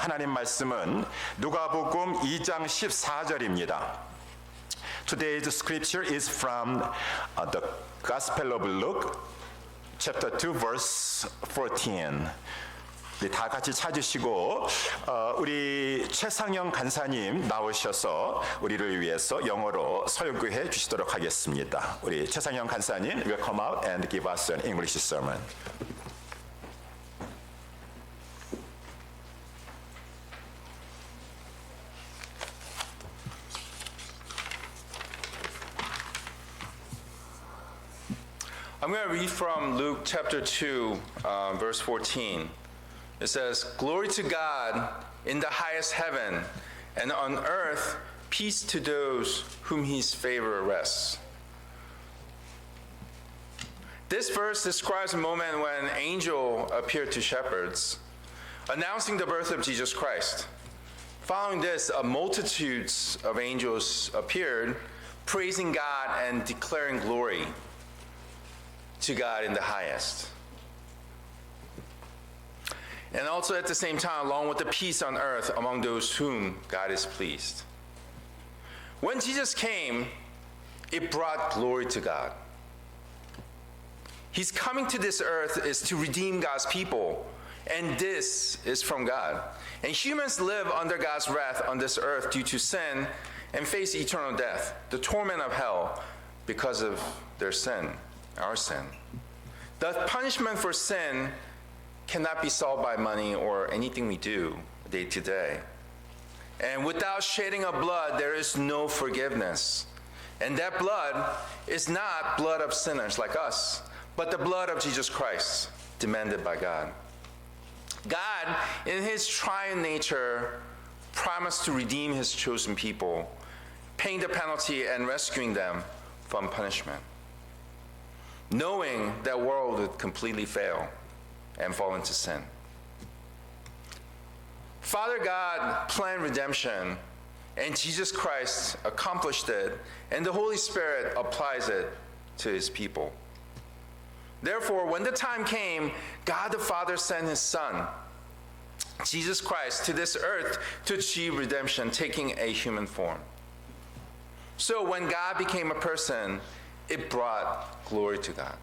하나님 말씀은 누가복음 2장 14절입니다. Today's scripture is from the Gospel of Luke, chapter 2, verse 14. 다 같이 찾으시고 우리 최상영 간사님 나오셔서 우리를 위해서 영어로 설교해 주시도록 하겠습니다. 우리 최상영 간사님 will come out and give us an English sermon. I'm going to read from Luke chapter 2, verse 14. It says, "Glory to God in the highest heaven, and on earth peace to those whom his favor rests." This verse describes a moment when an angel appeared to shepherds, announcing the birth of Jesus Christ. Following this, multitudes of angels appeared, praising God and declaring glory to God in the highest. And also at the same time, along with the peace on earth among those whom God is pleased. When Jesus came, it brought glory to God. His coming to this earth is to redeem God's people, and this is from God. And humans live under God's wrath on this earth due to sin and face eternal death, the torment of hell because of their sin, our sin. The punishment for sin cannot be solved by money or anything we do day to day. And without shedding of blood, there is no forgiveness. And that blood is not blood of sinners like us, but the blood of Jesus Christ, demanded by God. God, in his triune nature, promised to redeem his chosen people, paying the penalty and rescuing them from punishment, knowing that world would completely fail and fall into sin. Father God planned redemption, and Jesus Christ accomplished it, and the Holy Spirit applies it to his people. Therefore, when the time came, God the Father sent his Son, Jesus Christ, to this earth to achieve redemption, taking a human form. So when God became a person, it brought glory to God.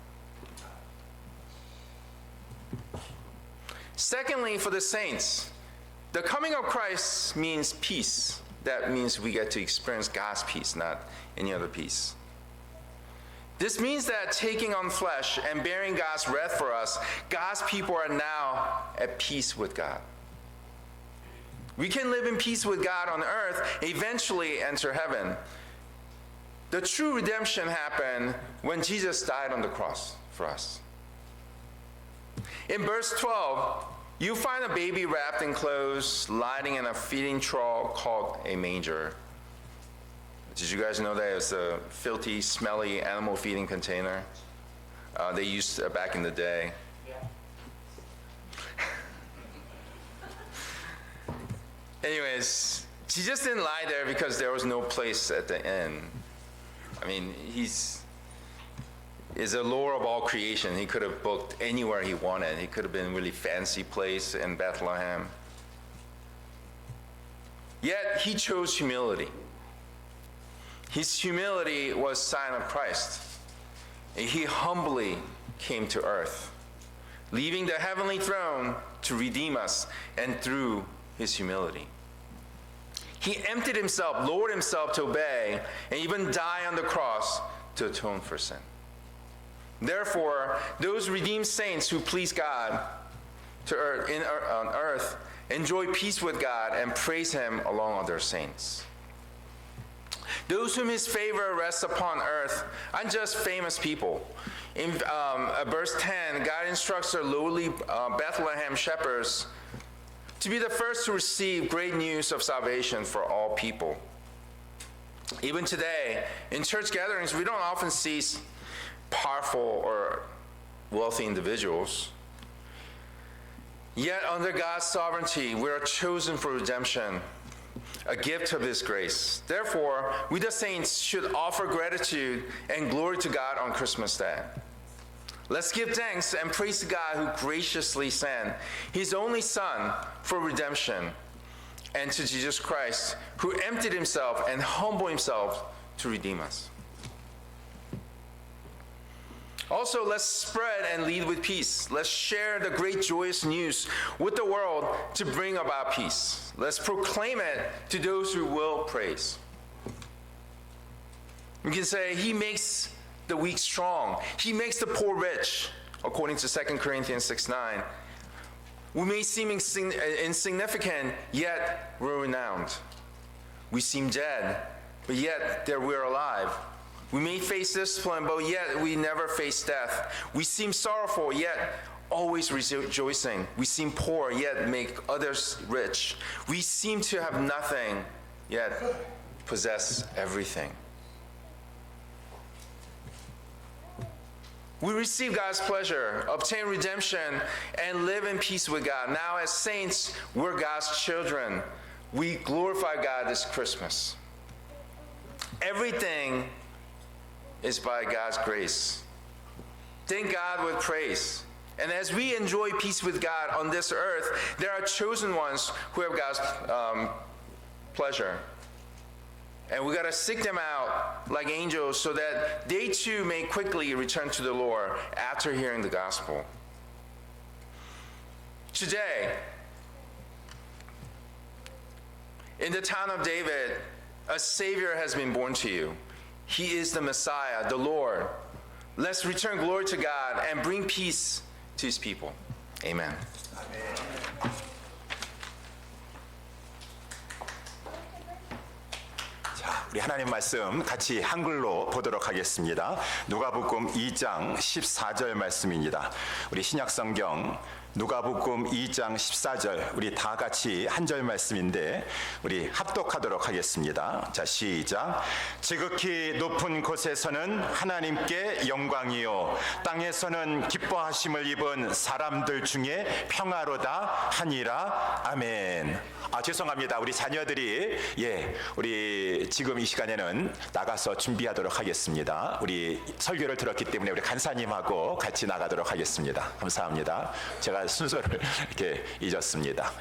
Secondly, for the saints, the coming of Christ means peace. That means we get to experience God's peace, not any other peace. This means that taking on flesh and bearing God's wrath for us, God's people are now at peace with God. We can live in peace with God on earth, eventually enter heaven. The true redemption happened when Jesus died on the cross for us. In verse 12, you find a baby wrapped in clothes, lying in a feeding trough called a manger. Did you guys know that it was a filthy, smelly animal feeding container they used back in the day? Yeah. Anyways, Jesus didn't lie there because there was no place at the inn. I mean, he's the Lord of all creation. He could have booked anywhere he wanted. He could have been a really fancy place in Bethlehem. Yet he chose humility. His humility was a sign of Christ. He humbly came to earth, leaving the heavenly throne to redeem us, and through his humility. He emptied himself, lowered himself to obey, and even die on the cross to atone for sin. Therefore, those redeemed saints who please God on earth enjoy peace with God and praise him along with their saints. Those whom his favor rests upon earth aren't just famous people. In verse 10, God instructs their lowly Bethlehem shepherds to be the first to receive great news of salvation for all people. Even today, in church gatherings, we don't often see powerful or wealthy individuals. Yet under God's sovereignty, we are chosen for redemption, a gift of his grace. Therefore, we the saints should offer gratitude and glory to God on Christmas Day. Let's give thanks and praise God who graciously sent his only Son for redemption and to Jesus Christ, who emptied himself and humbled himself to redeem us. Also, let's spread and lead with peace. Let's share the great joyous news with the world to bring about peace. Let's proclaim it to those who will praise. We can say, He makes the weak strong. He makes the poor rich, according to 2 Corinthians 6:9. We may seem insignificant, yet we're renowned. We seem dead, but yet we're alive. We may face discipline, but yet we never face death. We seem sorrowful, yet always rejoicing. We seem poor, yet make others rich. We seem to have nothing, yet possess everything. We receive God's pleasure, obtain redemption, and live in peace with God. Now, as saints, we're God's children. We glorify God this Christmas. Everything is by God's grace. Thank God with praise. And as we enjoy peace with God on this earth, there are chosen ones who have God's pleasure. And we got to seek them out like angels so that they too may quickly return to the Lord after hearing the gospel. Today, in the town of David, a Savior has been born to you. He is the Messiah, the Lord. Let's return glory to God and bring peace to His people. Amen. 자, 우리 하나님 말씀 같이 한글로 보도록 하겠습니다. 누가복음 2장 14절 말씀입니다. 우리 신약성경 누가복음 2장 14절 우리 다 같이 한 절 말씀인데 우리 합독하도록 하겠습니다. 자, 시작. 지극히 높은 곳에서는 하나님께 영광이요 땅에서는 기뻐하심을 입은 사람들 중에 평화로다 하니라. 아멘. 죄송합니다. 우리 자녀들이 우리 지금 이 시간에는 나가서 준비하도록 하겠습니다. 우리 설교를 들었기 때문에 우리 간사님하고 같이 나가도록 하겠습니다. 감사합니다. 제가 순서를 이렇게 잊었습니다.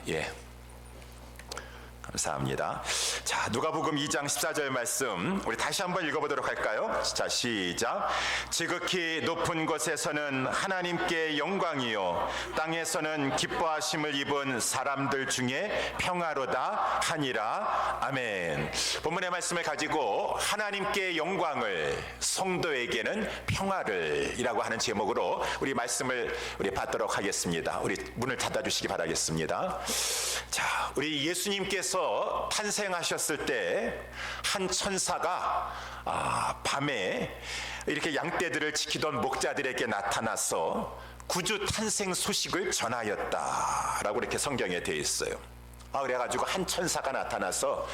감사합니다. 자, 누가복음 2장 14절 말씀 우리 다시 한번 읽어보도록 할까요? 자, 시작. 지극히 높은 곳에서는 하나님께 영광이요 땅에서는 기뻐하심을 입은 사람들 중에 평화로다 하니라. 아멘. 본문의 말씀을 가지고 하나님께 영광을 성도에게는 평화를 이라고 하는 제목으로 우리 말씀을 우리 받도록 하겠습니다. 우리 문을 닫아주시기 바라겠습니다. 자, 우리 예수님께서 탄생하셨을 때 한 천사가 밤에 이렇게 양떼들을 지키던 목자들에게 나타나서 구주 탄생 소식을 전하였다라고 이렇게 성경에 되어 있어요. 그래가지고 한 천사가 나타나서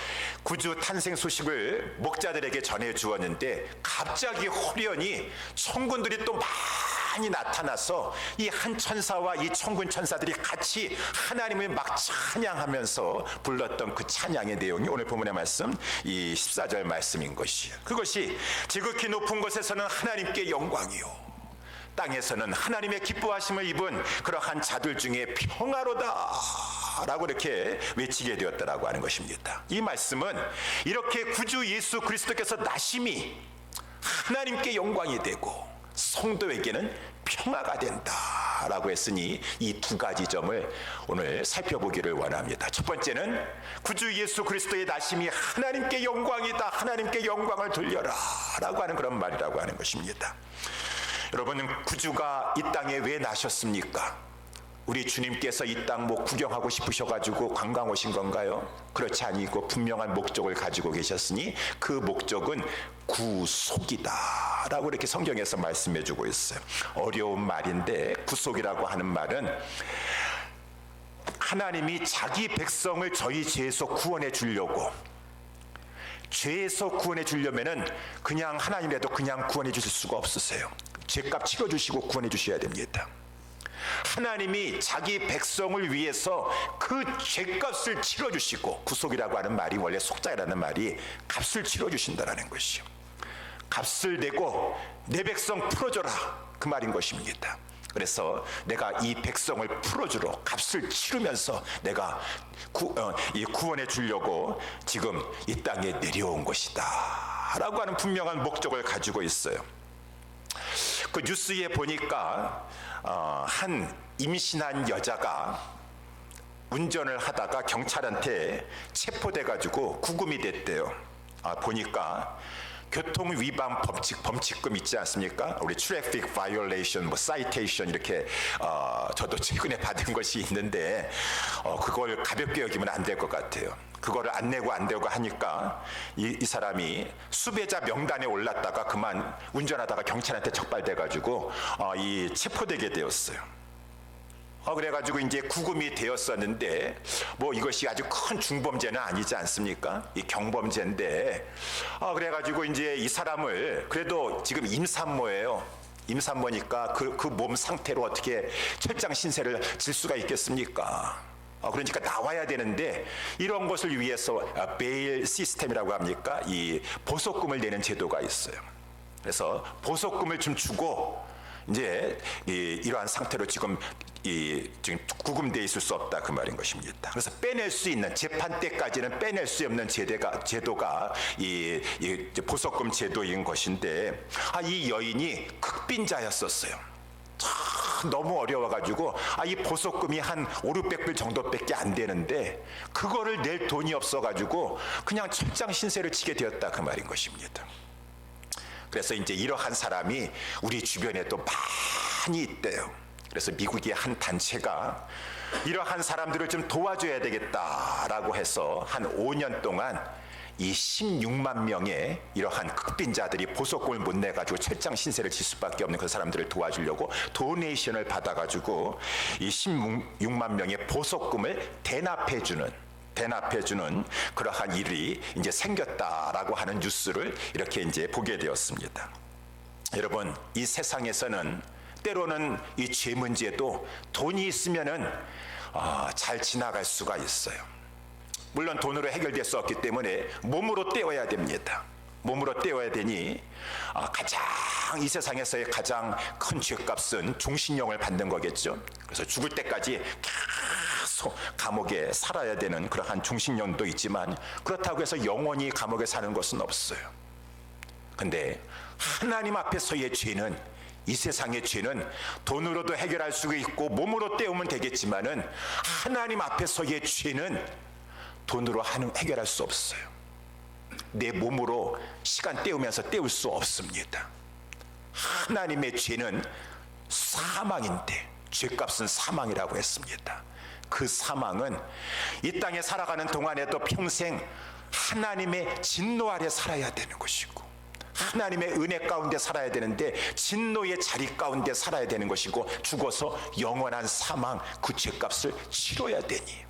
구주 탄생 소식을 목자들에게 전해 주었는데 갑자기 호련히 천군들이 또 많이 나타나서 이 한 천사와 이 천군 천사들이 같이 하나님을 막 찬양하면서 불렀던 그 찬양의 내용이 오늘 본문의 말씀 이 14절 말씀인 것이에요. 그것이 지극히 높은 곳에서는 하나님께 영광이요 땅에서는 하나님의 기뻐하심을 입은 그러한 자들 중에 평화로다 라고 이렇게 외치게 되었다라고 하는 것입니다. 이 말씀은 이렇게 구주 예수 그리스도께서 나심이 하나님께 영광이 되고 성도에게는 평화가 된다라고 했으니 이 두 가지 점을 오늘 살펴보기를 원합니다. 첫 번째는 구주 예수 그리스도의 나심이 하나님께 영광이다, 하나님께 영광을 돌려라 라고 하는 그런 말이라고 하는 것입니다. 여러분, 구주가 이 땅에 왜 나셨습니까? 우리 주님께서 이 땅 구경하고 싶으셔가지고 관광 오신 건가요? 그렇지 아니고 분명한 목적을 가지고 계셨으니 그 목적은 구속이다 라고 이렇게 성경에서 말씀해 주고 있어요. 어려운 말인데 구속이라고 하는 말은 하나님이 자기 백성을 저희 죄에서 구원해 주려고, 죄에서 구원해 주려면은 그냥 하나님이라도 그냥 구원해 주실 수가 없으세요. 죄값 치러주시고 구원해 주셔야 됩니다. 하나님이 자기 백성을 위해서 그 죄값을 치러주시고, 구속이라고 하는 말이 원래 속자라는 말이 값을 치러주신다는 것이요. 값을 내고 내 백성 풀어줘라 그 말인 것입니다. 그래서 내가 이 백성을 풀어주러 값을 치르면서 내가 이 구원해 주려고 지금 이 땅에 내려온 것이다 라고 하는 분명한 목적을 가지고 있어요. 그 뉴스에 보니까 한 임신한 여자가 운전을 하다가 경찰한테 체포돼 가지고 구금이 됐대요. 보니까 교통 위반 범칙금 있지 않습니까? 우리 트래픽 바이올레이션, 사이테이션 이렇게 저도 최근에 받은 것이 있는데 그걸 가볍게 여기면 안 될 것 같아요. 그거를 안 내고 하니까 이 사람이 수배자 명단에 올랐다가 그만 운전하다가 경찰한테 적발돼 가지고 이 체포되게 되었어요. 그래가지고 이제 구금이 되었었는데 뭐 이것이 아주 큰 중범죄는 아니지 않습니까? 이 경범죄인데 그래가지고 이제 이 사람을 그래도 지금 임산모예요. 임산모니까 그 몸 상태로 어떻게 철장 신세를 질 수가 있겠습니까? 그러니까 나와야 되는데 이런 것을 위해서 베일 시스템이라고 합니까? 이 보석금을 내는 제도가 있어요. 그래서 보석금을 좀 주고 이제 이러한 상태로 지금 구금되어 있을 수 없다 그 말인 것입니다. 그래서 빼낼 수 있는 재판 때까지는 빼낼 수 없는 제도가 이 보석금 제도인 것인데 이 여인이 극빈자였었어요. 참 너무 어려워가지고 이 보석금이 한 500-600불 정도밖에 안 되는데 그거를 낼 돈이 없어가지고 그냥 철장 신세를 치게 되었다 그 말인 것입니다. 그래서 이제 이러한 사람이 우리 주변에도 많이 있대요. 그래서 미국의 한 단체가 이러한 사람들을 좀 도와줘야 되겠다라고 해서 한 5년 동안 이 16만 명의 이러한 극빈자들이 보석금을 못 내가지고 철장 신세를 질 수밖에 없는 그 사람들을 도와주려고 도네이션을 받아가지고 이 16만 명의 보석금을 대납해주는 그러한 일이 이제 생겼다라고 하는 뉴스를 이렇게 이제 보게 되었습니다. 여러분, 이 세상에서는 때로는 이 죄 문제도 돈이 있으면은 잘 지나갈 수가 있어요. 물론 돈으로 해결될 수 없기 때문에 몸으로 때워야 됩니다. 몸으로 때워야 되니 가장 이 세상에서의 가장 큰 죄값은 종신형을 받는 거겠죠. 그래서 죽을 때까지 계속 감옥에 살아야 되는 그러한 종신형도 있지만 그렇다고 해서 영원히 감옥에 사는 것은 없어요. 근데 하나님 앞에서의 죄는 이 세상의 죄는 돈으로도 해결할 수 있고 몸으로 때우면 되겠지만은 하나님 앞에서의 죄는 돈으로 해결할 수 없어요. 내 몸으로 시간 때우면서 때울 수 없습니다. 하나님의 죄는 사망인데 죄값은 사망이라고 했습니다. 그 사망은 이 땅에 살아가는 동안에도 평생 하나님의 진노 아래 살아야 되는 것이고 하나님의 은혜 가운데 살아야 되는데 진노의 자리 가운데 살아야 되는 것이고 죽어서 영원한 사망 그 죄값을 치러야 되니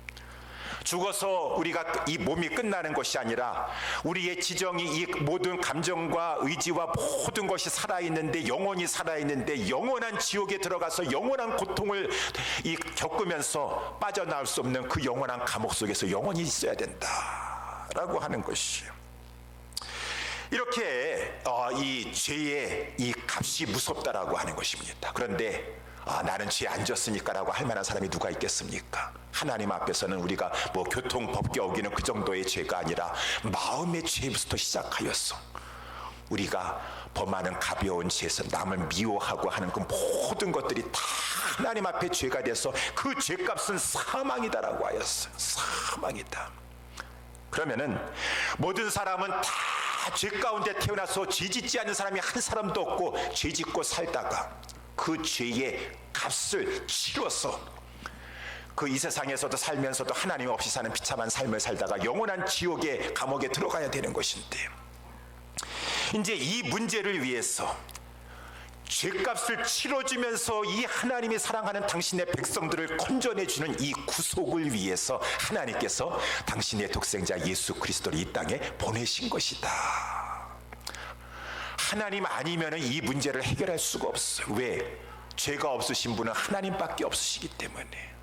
죽어서 우리가 이 몸이 끝나는 것이 아니라 우리의 지정이 이 모든 감정과 의지와 모든 것이 살아있는데 영원히 살아있는데 영원한 지옥에 들어가서 영원한 고통을 겪으면서 빠져나올 수 없는 그 영원한 감옥 속에서 영원히 있어야 된다라고 하는 것이에요. 이렇게 이 죄의 이 값이 무섭다라고 하는 것입니다. 그런데 나는 죄 안 졌으니까라고 할 만한 사람이 누가 있겠습니까? 하나님 앞에서는 우리가 뭐 교통법규 어기는 그 정도의 죄가 아니라 마음의 죄부터 시작하였어. 우리가 범하는 가벼운 죄에서 남을 미워하고 하는 그 모든 것들이 다 하나님 앞에 죄가 돼서 그 죄값은 사망이다라고 하였어요. 사망이다. 그러면은 모든 사람은 다 죄 가운데 태어나서 죄 짓지 않는 사람이 한 사람도 없고 죄 짓고 살다가 그 죄의 값을 치러서 그 이 세상에서도 살면서도 하나님 없이 사는 비참한 삶을 살다가 영원한 지옥의 감옥에 들어가야 되는 것인데 이제 이 문제를 위해서 죄값을 치러주면서 이 하나님이 사랑하는 당신의 백성들을 건져내주는 이 구속을 위해서 하나님께서 당신의 독생자 예수 그리스도를 이 땅에 보내신 것이다. 하나님 아니면 이 문제를 해결할 수가 없어요. 왜? 죄가 없으신 분은 하나님밖에 없으시기 때문에.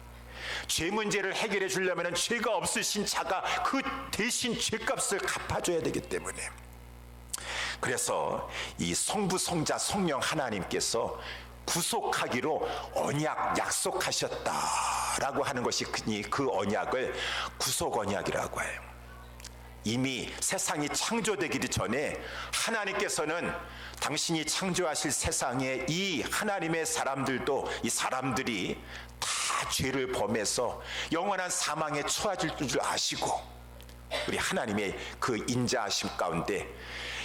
죄 문제를 해결해 주려면 죄가 없으신 자가 그 대신 죄값을 갚아줘야 되기 때문에. 그래서 이 성부, 성자, 성령 하나님께서 구속하기로 언약 약속하셨다라고 하는 것이 그 언약을 구속 언약이라고 해요. 이미 세상이 창조되기 전에 하나님께서는 당신이 창조하실 세상에 이 하나님의 사람들도, 이 사람들이 다 죄를 범해서 영원한 사망에 처해질 줄 아시고, 우리 하나님의 그 인자하심 가운데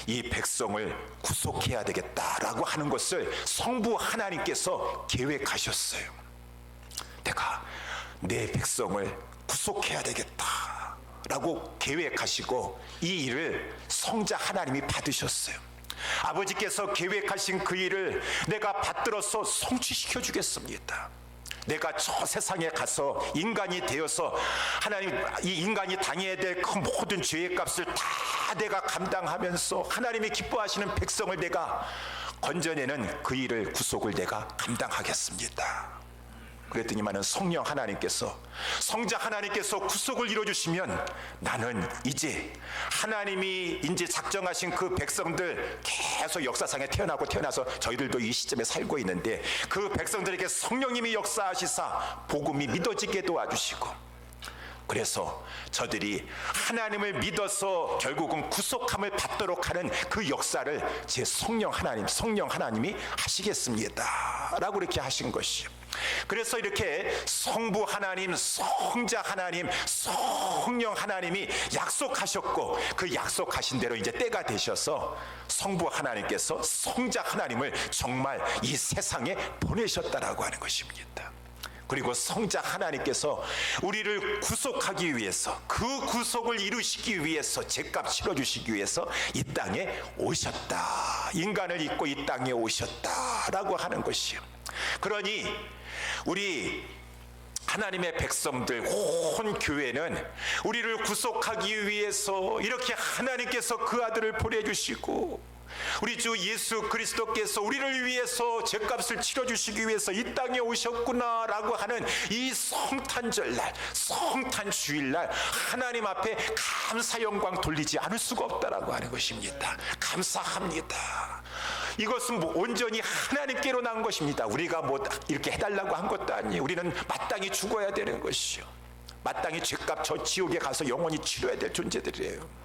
이 백성을 구속해야 되겠다라고 하는 것을 성부 하나님께서 계획하셨어요. 내가 내 백성을 구속해야 되겠다라고 계획하시고 이 일을 성자 하나님이 받으셨어요. 아버지께서 계획하신 그 일을 내가 받들어서 성취시켜 주겠습니다. 내가 저 세상에 가서 인간이 되어서 하나님, 이 인간이 당해야 될 그 모든 죄의 값을 다 내가 감당하면서 하나님이 기뻐하시는 백성을 내가 건져내는 그 일을, 구속을 내가 감당하겠습니다. 그랬더니만은 성령 하나님께서, 성자 하나님께서 구속을 이루어주시면 나는 이제 하나님이 이제 작정하신 그 백성들, 계속 역사상에 태어나서 저희들도 이 시점에 살고 있는데 그 백성들에게 성령님이 역사하시사 복음이 믿어지게 도와주시고, 그래서 저들이 하나님을 믿어서 결국은 구속함을 받도록 하는 그 역사를 제 성령 하나님이 하시겠습니다 라고 이렇게 하신 것이요. 그래서 이렇게 성부 하나님, 성자 하나님, 성령 하나님이 약속하셨고, 그 약속하신 대로 이제 때가 되셔서 성부 하나님께서 성자 하나님을 정말 이 세상에 보내셨다라고 하는 것입니다. 그리고 성자 하나님께서 우리를 구속하기 위해서, 그 구속을 이루시기 위해서, 죄값 치러주시기 위해서 이 땅에 오셨다, 인간을 입고 이 땅에 오셨다라고 하는 것이요. 그러니 우리 하나님의 백성들, 온 교회는 우리를 구속하기 위해서 이렇게 하나님께서 그 아들을 보내주시고, 우리 주 예수 그리스도께서 우리를 위해서 죄값을 치러주시기 위해서 이 땅에 오셨구나 라고 하는 이 성탄절날, 성탄주일날 하나님 앞에 감사 영광 돌리지 않을 수가 없다라고 하는 것입니다. 감사합니다. 이것은 온전히 하나님께로 난 것입니다. 우리가 이렇게 해달라고 한 것도 아니에요. 우리는 마땅히 죽어야 되는 것이요, 마땅히 죄값 저 지옥에 가서 영원히 치러야 될 존재들이에요.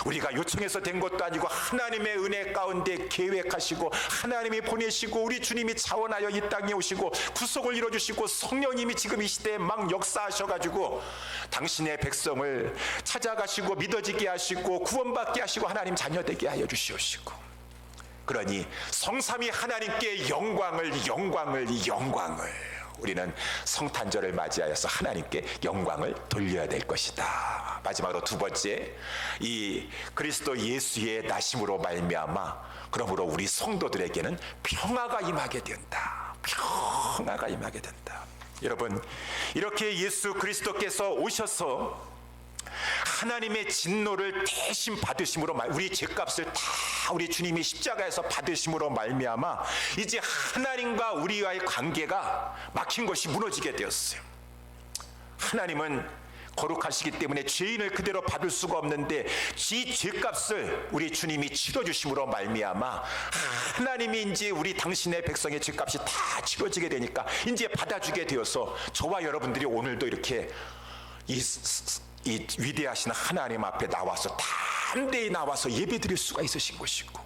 우리가 요청해서 된 것도 아니고 하나님의 은혜 가운데 계획하시고 하나님이 보내시고 우리 주님이 자원하여 이 땅에 오시고 구속을 이루어주시고 성령님이 지금 이 시대에 막 역사하셔가지고 당신의 백성을 찾아가시고 믿어지게 하시고 구원받게 하시고 하나님 자녀되게 하여 주시옵시고, 그러니 성삼위 하나님께 영광을 우리는 성탄절을 맞이하여서 하나님께 영광을 돌려야 될 것이다. 마지막으로 두 번째, 이 그리스도 예수의 나심으로 말미암아 그러므로 우리 성도들에게는 평화가 임하게 된다. 평화가 임하게 된다. 여러분, 이렇게 예수 그리스도께서 오셔서 하나님의 진노를 대신 받으심으로, 우리 죄값을 다 우리 주님이 십자가에서 받으심으로 말미암아 이제 하나님과 우리와의 관계가 막힌 것이 무너지게 되었어요. 하나님은 거룩하시기 때문에 죄인을 그대로 받을 수가 없는데 이 죄값을 우리 주님이 치러주심으로 말미암아 하나님이 이제 우리 당신의 백성의 죄값이 다 치러지게 되니까 이제 받아주게 되어서 저와 여러분들이 오늘도 이렇게 이 위대하신 하나님 앞에 나와서 담대히 나와서 예배드릴 수가 있으신 것이고,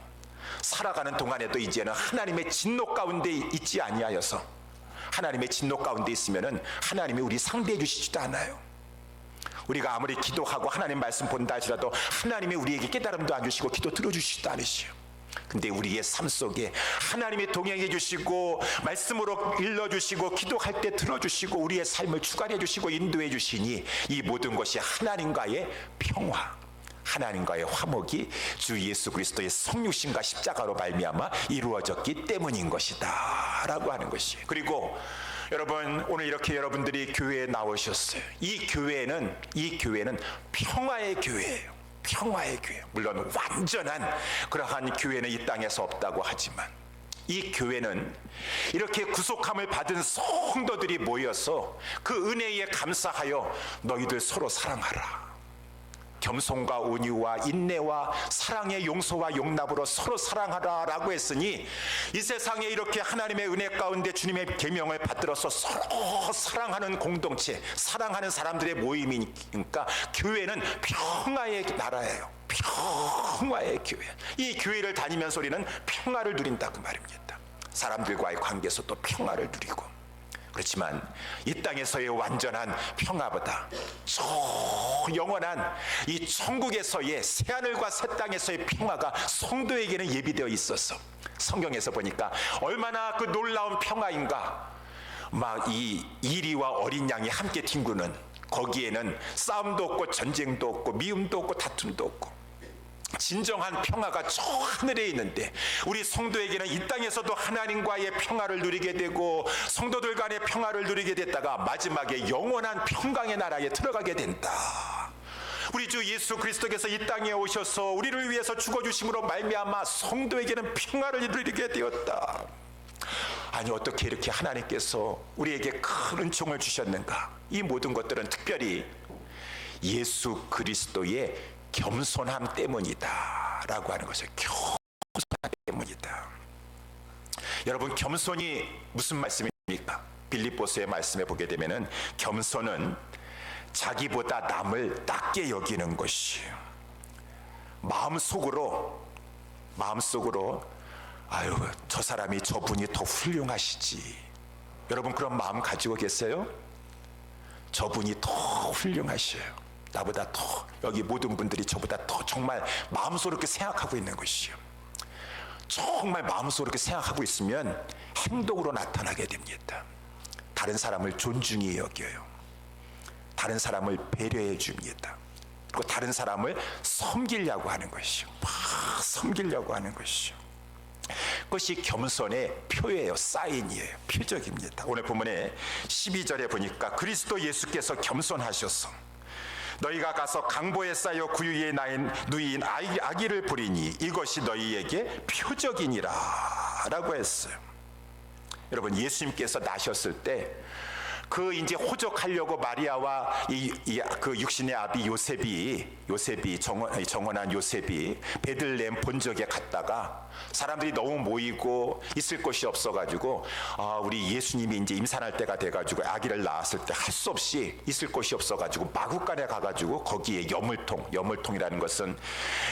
살아가는 동안에도 이제는 하나님의 진노 가운데 있지 아니하여서, 하나님의 진노 가운데 있으면은 하나님이 우리 상대해 주시지도 않아요. 우리가 아무리 기도하고 하나님 말씀 본다 할지라도 하나님이 우리에게 깨달음도 안 주시고 기도 들어주시지도 않으시오. 근데 우리의 삶 속에 하나님이 동행해 주시고 말씀으로 일러주시고 기도할 때 들어주시고 우리의 삶을 주관해 주시고 인도해 주시니 이 모든 것이 하나님과의 평화, 하나님과의 화목이 주 예수 그리스도의 성육신과 십자가로 말미암아 이루어졌기 때문인 것이다 라고 하는 것이에요. 그리고 여러분, 오늘 이렇게 여러분들이 교회에 나오셨어요. 이 교회는 평화의 교회예요. 평화의 교회. 물론 완전한 그러한 교회는 이 땅에서 없다고 하지만 이 교회는 이렇게 구속함을 받은 성도들이 모여서 그 은혜에 감사하여 너희들 서로 사랑하라, 겸손과 온유와 인내와 사랑의 용서와 용납으로 서로 사랑하라라고 했으니 이 세상에 이렇게 하나님의 은혜 가운데 주님의 계명을 받들어서 서로 사랑하는 공동체, 사랑하는 사람들의 모임이니까 교회는 평화의 나라예요. 평화의 교회. 이 교회를 다니면서 우리는 평화를 누린다 그 말입니다. 사람들과의 관계에서도 평화를 누리고. 그렇지만 이 땅에서의 완전한 평화보다 저 영원한 이 천국에서의 새하늘과 새 땅에서의 평화가 성도에게는 예비되어 있어서 성경에서 보니까 얼마나 그 놀라운 평화인가. 막 이 이리와 어린 양이 함께 뒹구는 거기에는 싸움도 없고 전쟁도 없고 미움도 없고 다툼도 없고 진정한 평화가 저 하늘에 있는데 우리 성도에게는 이 땅에서도 하나님과의 평화를 누리게 되고 성도들 간의 평화를 누리게 됐다가 마지막에 영원한 평강의 나라에 들어가게 된다. 우리 주 예수 그리스도께서 이 땅에 오셔서 우리를 위해서 죽어주심으로 말미암아 성도에게는 평화를 누리게 되었다. 아니 어떻게 이렇게 하나님께서 우리에게 큰 은총을 주셨는가. 이 모든 것들은 특별히 예수 그리스도의 겸손함 때문이다 라고 하는 것을 겸손함 때문이다. 여러분 겸손이 무슨 말씀입니까? 빌립보서의 말씀에 보게 되면은 겸손은 자기보다 남을 낮게 여기는 것이에요. 마음속으로 아유 저 사람이 저분이 더 훌륭하시지. 여러분 그런 마음 가지고 계세요? 저분이 더 훌륭하셔요. 나보다 더, 여기 모든 분들이 저보다 더 정말 마음속으로 그렇게 생각하고 있는 것이요. 정말 마음속으로 그렇게 생각하고 있으면 행동으로 나타나게 됩니다. 다른 사람을 존중히 여겨요. 다른 사람을 배려해 줍니다. 그리고 다른 사람을 섬기려고 하는 것이요. 막 섬기려고 하는 것이요. 그것이 겸손의 표예요. 사인이에요. 표적입니다. 오늘 본문에 12절에 보니까 그리스도 예수께서 겸손하셔서 너희가 가서 강보에 쌓여 구유에 누인 아기를 부리니 이것이 너희에게 표적이니라 라고 했어요. 여러분 예수님께서 나셨을 때 그 이제 호적하려고 마리아와 그 육신의 아비 요셉이 정원한 요셉이 베들레헴 본적에 갔다가 사람들이 너무 모이고 있을 곳이 없어가지고 우리 예수님이 이제 임산할 때가 돼가지고 아기를 낳았을 때 할 수 없이 있을 곳이 없어가지고 마구간에 가가지고 거기에 여물통이라는 것은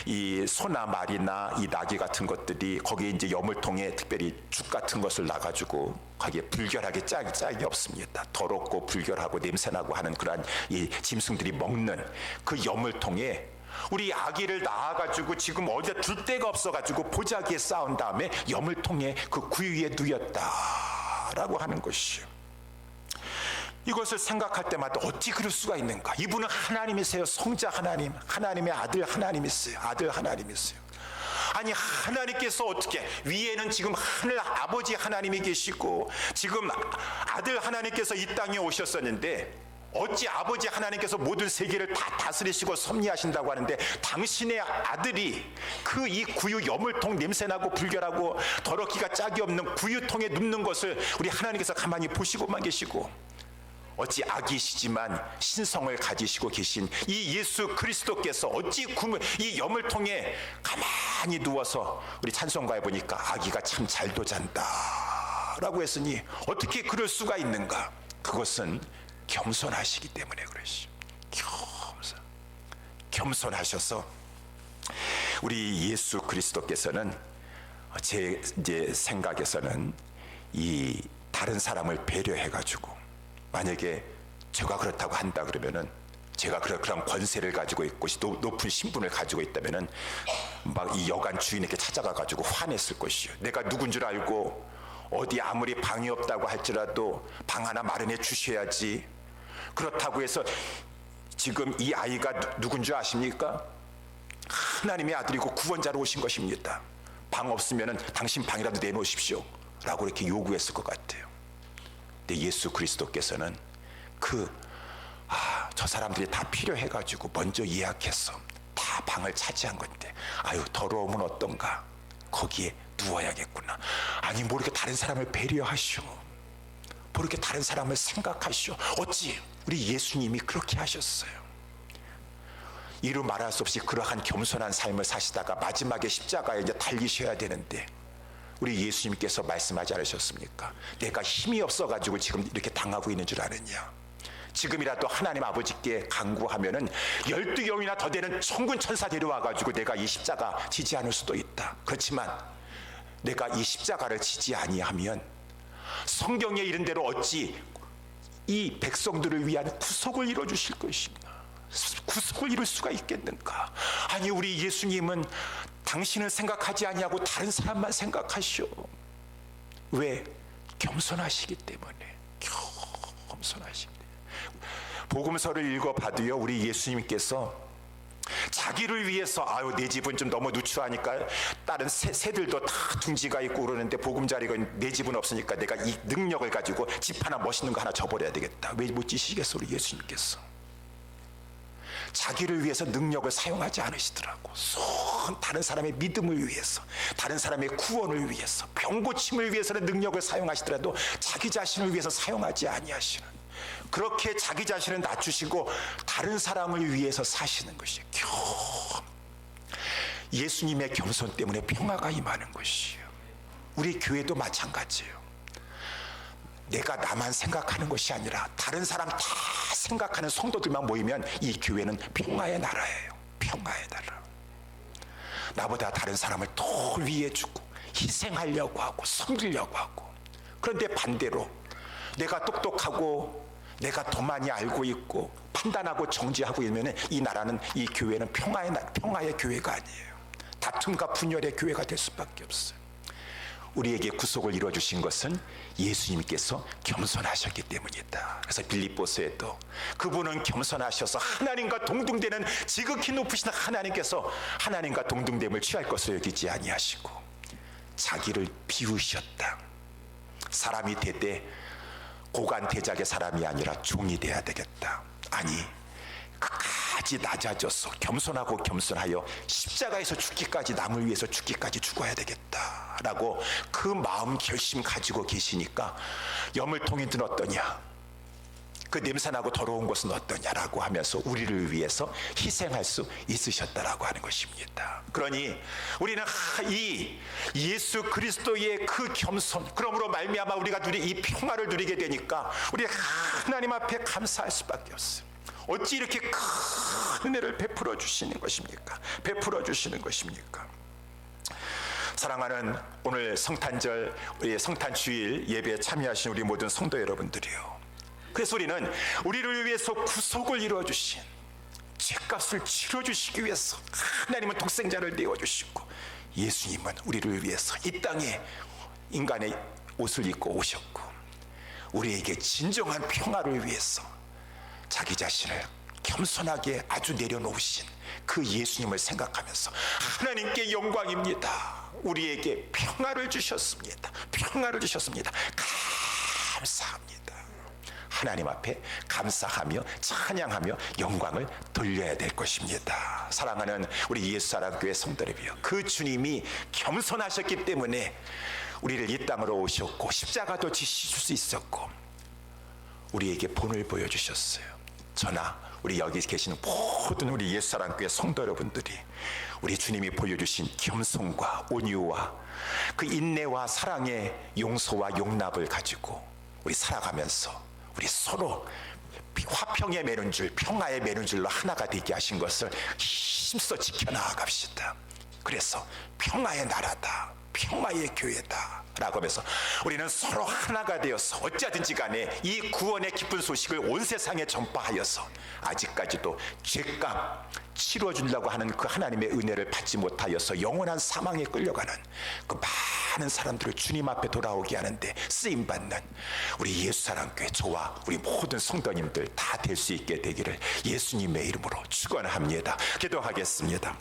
이 소나 말이나 이 나귀 같은 것들이 거기에 이제 여물통에 특별히 죽 같은 것을 놔가지고 거기에 불결하게 짝이 없습니다. 더럽고 불결하고 냄새나고 하는 그러한 이 짐승들이 먹는 그 여물통에 우리 아기를 낳아가지고 지금 어디다 둘 데가 없어가지고 보자기에 쌓은 다음에 여물통에 그 구유에 누였다라고 하는 것이요. 이것을 생각할 때마다 어찌 그럴 수가 있는가. 이분은 하나님이세요. 성자 하나님, 하나님의 아들 하나님이세요. 아들 하나님이세요. 아니 하나님께서 어떻게 위에는 지금 하늘 아버지 하나님이 계시고 지금 아들 하나님께서 이 땅에 오셨었는데 어찌 아버지 하나님께서 모든 세계를 다 다스리시고 섭리하신다고 하는데 당신의 아들이 그 이 구유 여물통 냄새나고 불결하고 더럽기가 짝이 없는 구유통에 눕는 것을 우리 하나님께서 가만히 보시고만 계시고 어찌 아기시지만 신성을 가지시고 계신 이 예수 그리스도께서 어찌 이 여물통에 가만히 누워서 우리 찬송가에 보니까 아기가 참 잘도 잔다 라고 했으니 어떻게 그럴 수가 있는가. 그것은 겸손하시기 때문에 그러시죠. 겸손하셔서 우리 예수 그리스도께서는 제 이제 생각에서는 이 다른 사람을 배려해가지고 만약에 제가 그렇다고 한다 그러면은 제가 그런 권세를 가지고 있고 높은 신분을 가지고 있다면은 막 이 여관 주인에게 찾아가가지고 화냈을 것이요. 내가 누군 줄 알고 어디 아무리 방이 없다고 할지라도 방 하나 마련해 주셔야지. 그렇다고 해서 지금 이 아이가 누군 줄 아십니까? 하나님의 아들이고 구원자로 오신 것입니다. 방 없으면은 당신 방이라도 내놓으십시오 라고 이렇게 요구했을 것 같아요. 근데 예수 그리스도께서는 저 사람들이 다 필요해가지고 먼저 예약해서 다 방을 차지한 건데 아유 더러움은 어떤가. 거기에 누워야겠구나. 아니 뭐 이렇게 다른 사람을 배려하시오. 뭐 이렇게 다른 사람을 생각하시오. 어찌 우리 예수님이 그렇게 하셨어요. 이루 말할 수 없이 그러한 겸손한 삶을 사시다가 마지막에 십자가에 이제 달리셔야 되는데 우리 예수님께서 말씀하지 않으셨습니까? 내가 힘이 없어가지고 지금 이렇게 당하고 있는 줄 아느냐? 지금이라도 하나님 아버지께 간구하면은 12경이나 더 되는 천군 천사 데려와가지고 내가 이 십자가 지지 않을 수도 있다. 그렇지만 내가 이 십자가를 지지 아니하면 성경에 이른 대로 어찌 이 백성들을 위한 구속을 이뤄주실 것인가? 구속을 이룰 수가 있겠는가? 아니, 우리 예수님은 당신을 생각하지 아니하고 다른 사람만 생각하시오. 왜? 겸손하시기 때문에. 겸손하시기 때문에. 복음서를 읽어봐도요, 우리 예수님께서 자기를 위해서, 아유, 내 집은 좀 너무 누추하니까 다른 새들도 다 둥지가 있고 그러는데 보금자리가 내 집은 없으니까 내가 이 능력을 가지고 집 하나 멋있는 거 하나 져버려야 되겠다. 왜 못 지시겠어, 우리 예수님께서? 자기를 위해서 능력을 사용하지 않으시더라고. 다른 사람의 믿음을 위해서, 다른 사람의 구원을 위해서, 병 고침을 위해서는 능력을 사용하시더라도 자기 자신을 위해서 사용하지 아니하시는, 그렇게 자기 자신을 낮추시고 다른 사람을 위해서 사시는 것이에요. 예수님의 겸손 때문에 평화가 임하는 것이에요. 우리 교회도 마찬가지예요. 내가 나만 생각하는 것이 아니라 다른 사람 다 생각하는 성도들만 모이면 이 교회는 평화의 나라예요. 평화의 나라. 나보다 다른 사람을 더 위해 주고 희생하려고 하고 섬기려고 하고, 그런데 반대로 내가 똑똑하고 내가 더 많이 알고 있고 판단하고 정지하고 있으면 이 나라는, 이 교회는 평화의 교회가 아니에요. 다툼과 분열의 교회가 될 수밖에 없어요. 우리에게 구속을 이루어주신 것은 예수님께서 겸손하셨기 때문이다. 그래서 빌립보서에도 그분은 겸손하셔서 하나님과 동등되는 지극히 높으신 하나님께서 하나님과 동등됨을 취할 것을 여기지 아니하시고 자기를 비우셨다. 사람이 되되 고관 대작의 사람이 아니라 종이 돼야 되겠다. 아니, 끝까지 낮아져서 겸손하고 겸손하여 십자가에서 죽기까지, 남을 위해서 죽기까지 죽어야 되겠다라고 그 마음 결심 가지고 계시니까 염을통이든 어떠냐, 그 냄새나고 더러운 것은 어떠냐라고 하면서 우리를 위해서 희생할 수 있으셨다라고 하는 것입니다. 그러니 우리는 이 예수 그리스도의 그 겸손, 그러므로 말미암아 우리가 이 평화를 누리게 되니까 우리 하나님 앞에 감사할 수밖에 없어요. 어찌 이렇게 큰 은혜를 베풀어 주시는 것입니까? 베풀어 주시는 것입니까? 사랑하는 오늘 성탄절, 우리 성탄주일 예배에 참여하신 우리 모든 성도 여러분들이요, 그래서 우리는 우리를 위해서 구속을 이루어주신, 죄값을 치러주시기 위해서 하나님은 독생자를 내어주시고 예수님은 우리를 위해서 이 땅에 인간의 옷을 입고 오셨고 우리에게 진정한 평화를 위해서 자기 자신을 겸손하게 아주 내려놓으신 그 예수님을 생각하면서 하나님께 영광입니다. 우리에게 평화를 주셨습니다. 평화를 주셨습니다. 감사합니다. 하나님 앞에 감사하며 찬양하며 영광을 돌려야 될 것입니다. 사랑하는 우리 예수사랑교회 성도들이여, 그 주님이 겸손하셨기 때문에 우리를 이 땅으로 오셨고 십자가도 지실 수 있었고 우리에게 본을 보여주셨어요. 저나 우리 여기 계시는 모든 우리 예수사랑교회 성도 여러분들이 우리 주님이 보여주신 겸손과 온유와 그 인내와 사랑의 용서와 용납을 가지고 우리 살아가면서 우리 서로 화평에 매는 줄, 평화에 매는 줄로 하나가 되게 하신 것을 힘써 지켜나갑시다. 그래서 평화의 나라다, 평화의 교회다 라고 하면서 우리는 서로 하나가 되어서 어찌하든지 간에 이 구원의 기쁜 소식을 온 세상에 전파하여서 아직까지도 죄값 치러주려고 하는 그 하나님의 은혜를 받지 못하여서 영원한 사망에 끌려가는 그 많은 사람들을 주님 앞에 돌아오게 하는데 쓰임받는 우리 예수사랑교회, 저와 우리 모든 성도님들 다 될 수 있게 되기를 예수님의 이름으로 축원합니다. 기도하겠습니다.